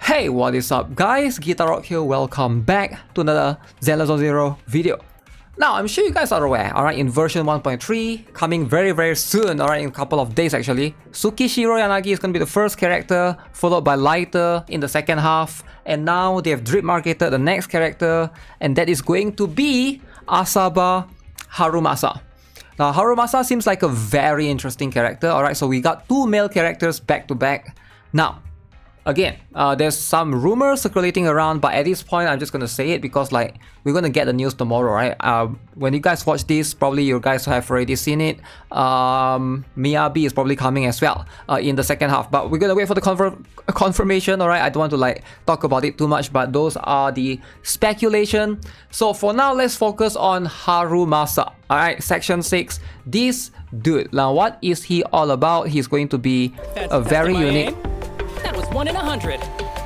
Hey, what is up guys? GuitarRock here, welcome back to another Zenless 0 video. Now, I'm sure you guys are aware, alright, in version 1.3, coming very soon, alright, in a couple of days actually, Tsukishiro Yanagi is going to be the first character, followed by Lighter in the second half, and now they have drip marketed the next character, and that is going to be Asaba Harumasa. Now, Harumasa seems like a very interesting character, alright, so we got two male characters back to back. Now, again, there's some rumors circulating around, but at this point, I'm just gonna say it because like we're gonna get the news tomorrow, right? When you guys watch this, probably you guys have already seen it. Miyabi is probably coming as well in the second half, but we're gonna wait for the confirmation. All right, I don't want to like talk about it too much, but those are the speculation. So for now, let's focus on Harumasa. All right, section 6. This dude. Now, what is he all about? He's going to be a very unique. That was 1 in 100.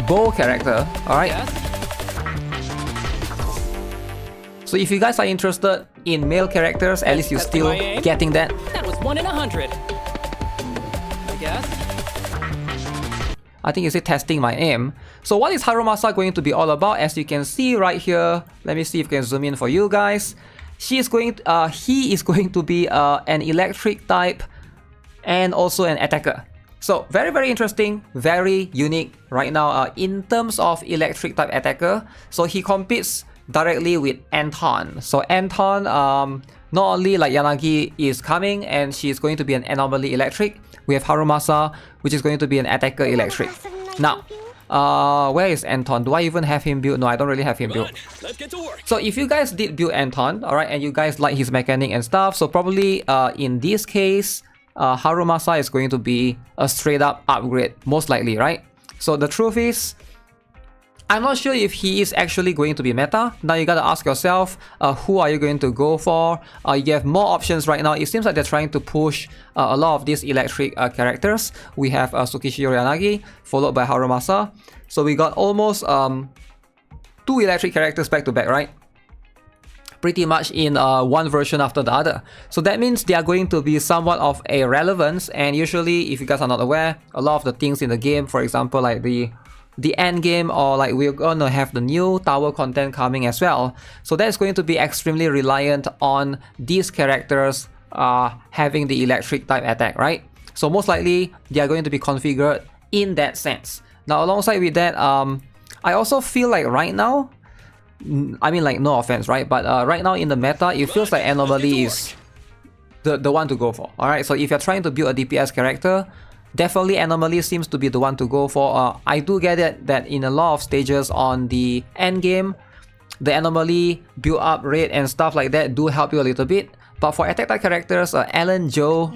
Bow character, alright? Yes. So if you guys are interested in male characters, at least you're still getting that. That was 1 in 100. I guess. I think you say testing my aim. So what is Harumasa going to be all about? As you can see right here, let me see if I can zoom in for you guys. He is going to be an electric type and also an attacker. So very interesting, very unique right now in terms of electric type attacker. So he competes directly with Anton. So Anton, not only like Yanagi is coming and she's going to be an anomaly electric. We have Harumasa, which is going to be an attacker electric. Now, where is Anton? Do I even have him built? No, I don't really have him built. Let's get to work. So if you guys did build Anton, alright, and you guys like his mechanic and stuff, so probably in this case, Harumasa is going to be a straight up upgrade, most likely, right? So the truth is, I'm not sure if he is actually going to be meta. Now you gotta ask yourself, who are you going to go for? You have more options right now. It seems like they're trying to push a lot of these electric characters. We have Tsukishiro Yanagi, followed by Harumasa. So we got almost two electric characters back to back, right? Pretty much in one version after the other. So that means they are going to be somewhat of a relevance, and usually if you guys are not aware, a lot of the things in the game, for example like the end game, or like we're gonna have the new tower content coming as well. So that's going to be extremely reliant on these characters having the electric type attack, right? So most likely they are going to be configured in that sense. Now alongside with that, I also feel like right now, I mean like no offense, right? But right now in the meta, it feels like Anomaly is the one to go for. Alright, so if you're trying to build a DPS character, definitely Anomaly seems to be the one to go for. I do get it that in a lot of stages on the end game, the Anomaly build up rate and stuff like that do help you a little bit. But for attack type characters, Alan Joe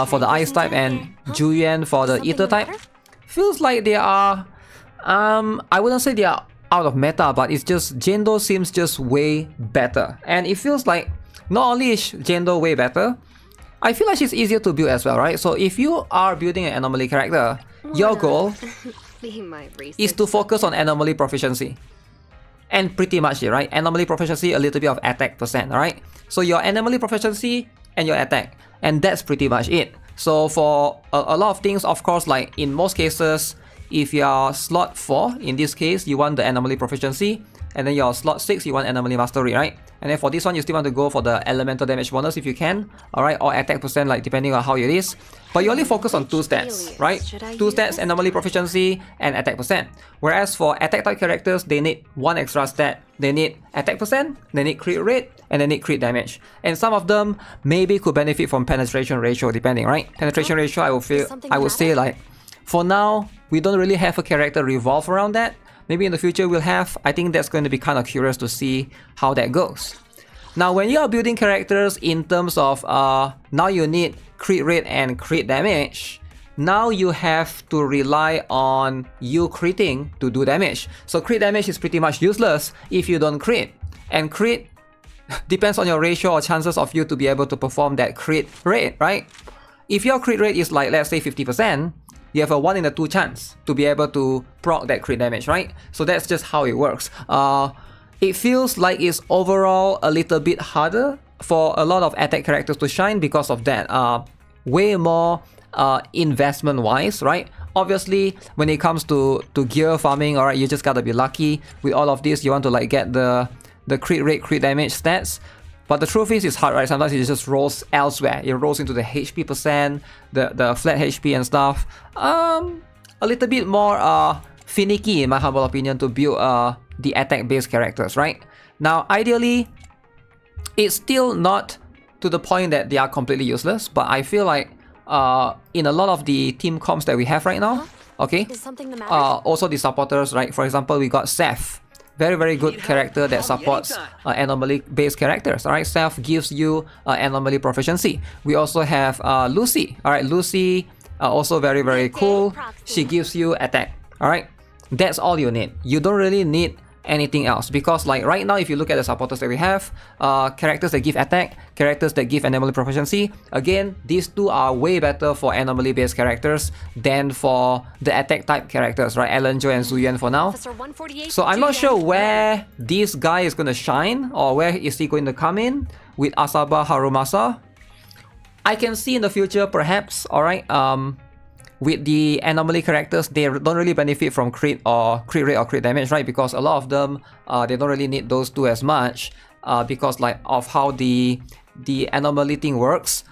for the Ice type and Julian for the Ether type, feels like they are, I wouldn't say they are out of meta, but it's just Jendo seems just way better. And it feels like not only is Jendo way better, I feel like she's easier to build as well, right? So if you are building an anomaly character, your goal is to focus on anomaly proficiency. And pretty much it, right? Anomaly proficiency, a little bit of attack percent, alright? So your anomaly proficiency and your attack. And that's pretty much it. So for a lot of things, of course, like in most cases, if you're slot 4, in this case, you want the anomaly proficiency, and then your slot 6, you want anomaly mastery, right? And then for this one, you still want to go for the elemental damage bonus if you can, alright, or attack percent, like depending on how it is. But you only focus on 2 stats, right? 2 stats, anomaly proficiency, and attack percent. Whereas for attack type characters, they need 1 extra stat. They need attack percent, they need crit rate, and they need crit damage. And some of them maybe could benefit from penetration ratio, depending, right? Penetration ratio, I would say like, for now, we don't really have a character revolve around that. Maybe in the future we'll have. I think that's going to be kind of curious to see how that goes. Now when you are building characters in terms of now you need crit rate and crit damage, now you have to rely on you critting to do damage. So crit damage is pretty much useless if you don't crit. And crit depends on your ratio or chances of you to be able to perform that crit rate, right? If your crit rate is like, let's say 50%, you have a 1 in a 2 chance to be able to proc that crit damage, right? So that's just how it works. It feels like it's overall a little bit harder for a lot of attack characters to shine because of that. Way more investment wise, right? obviously, when it comes to gear farming, alright, you just gotta be lucky. With all of this, you want to like get the crit rate, crit damage stats. But the truth is, it's hard, right? Sometimes it just rolls elsewhere. It rolls into the HP percent, the flat HP and stuff. A little bit more finicky, in my humble opinion, to build the attack-based characters, right? Now, ideally, it's still not to the point that they are completely useless, but I feel like in a lot of the team comps that we have right now, okay, Is something the matter? also the supporters, right? For example, we got Seth. Very good character that supports anomaly-based characters. Alright, Seth gives you anomaly proficiency. We also have Lucy. Alright, Lucy also very cool. She gives you attack. Alright, that's all you need. You don't really need anything else, because like right now, if you look at the supporters that we have, characters that give attack, characters that give anomaly proficiency, again, these two are way better for anomaly based characters than for the attack type characters, right? Alan Joe and Zuyan for now. So I'm not sure where this guy is going to shine, or where is he going to come in with Asaba Harumasa. I can see in the future perhaps, alright, with the anomaly characters, they don't really benefit from crit rate or crit damage, right? Because a lot of them, they don't really need those two as much, because like of how the anomaly thing works.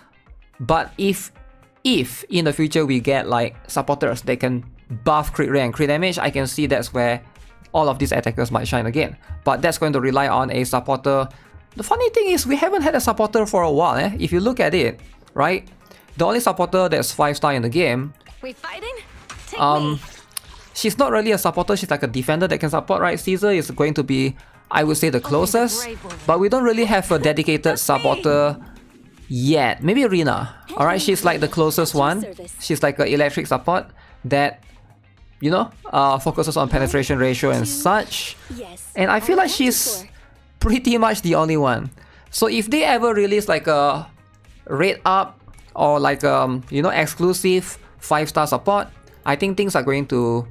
But if in the future we get like supporters that can buff crit rate and crit damage, I can see that's where all of these attackers might shine again. But that's going to rely on a supporter. The funny thing is, we haven't had a supporter for a while, eh? If you look at it, right? The only supporter that's 5-star in the game, We fighting? Take me. she's not really a supporter, she's like a defender that can support, right? Caesar is going to be, I would say, the closest, but we don't really have a dedicated supporter yet. Maybe Rina, alright? She's like the closest one. She's like an electric support that, you know, focuses on penetration ratio and such. Yes. And I feel like she's pretty much the only one. So if they ever release like a rate up or like you know, exclusive 5-star support, I think things are going to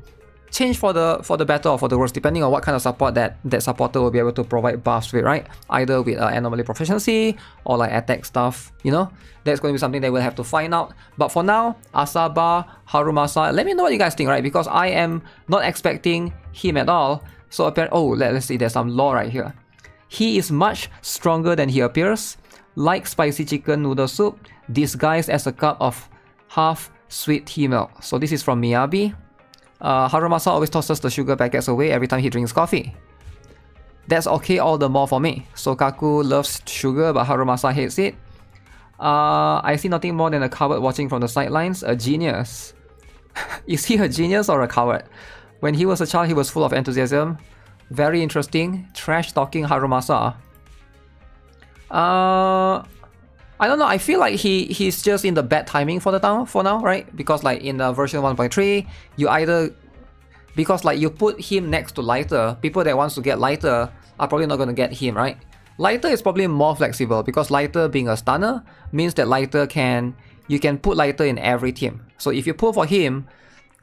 change for the better or for the worse, depending on what kind of support that supporter will be able to provide buffs with, right? Either with anomaly proficiency or like attack stuff, you know? That's going to be something that we'll have to find out. But for now, Asaba Harumasa, let me know what you guys think, right? Because I am not expecting him at all. So apparently, oh, let's see, there's some lore right here. He is much stronger than he appears, like spicy chicken noodle soup, disguised as a cup of half sweet tea milk. So this is from Miyabi. Harumasa always tosses the sugar packets away every time he drinks coffee. That's okay all the more for me. Sokaku loves sugar, but Harumasa hates it. I see nothing more than a coward watching from the sidelines. A genius. Is he a genius or a coward? When he was a child, he was full of enthusiasm. Very interesting. Trash talking Harumasa. I don't know, I feel like he's just in the bad timing for now, right? Because like in version 1.3, you either, because like you put him next to Lighter, people that wants to get Lighter are probably not going to get him, right? Lighter is probably more flexible, because Lighter being a stunner means that you can put Lighter in every team. So if you pull for him,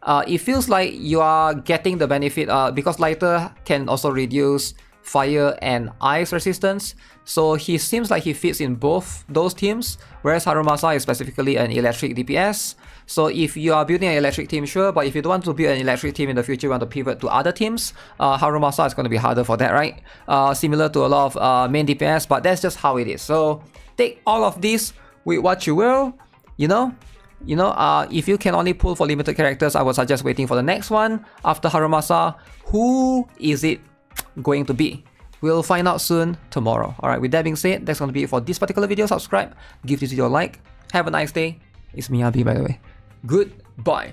it feels like you are getting the benefit, because Lighter can also reduce fire and ice resistance, so he seems like he fits in both those teams, whereas Harumasa is specifically an electric DPS. So if you are building an electric team, sure, but if you don't want to build an electric team in the future, you want to pivot to other teams, Harumasa is going to be harder for that, right? Similar to a lot of main DPS, but that's just how it is. So take all of this with what you will, you know, if you can only pull for limited characters, I would suggest waiting for the next one after Harumasa. Who is it going to be? We'll find out soon tomorrow. Alright, with that being said, that's going to be it for this particular video. Subscribe, give this video a like. Have a nice day. It's Miyabi, by the way. Goodbye.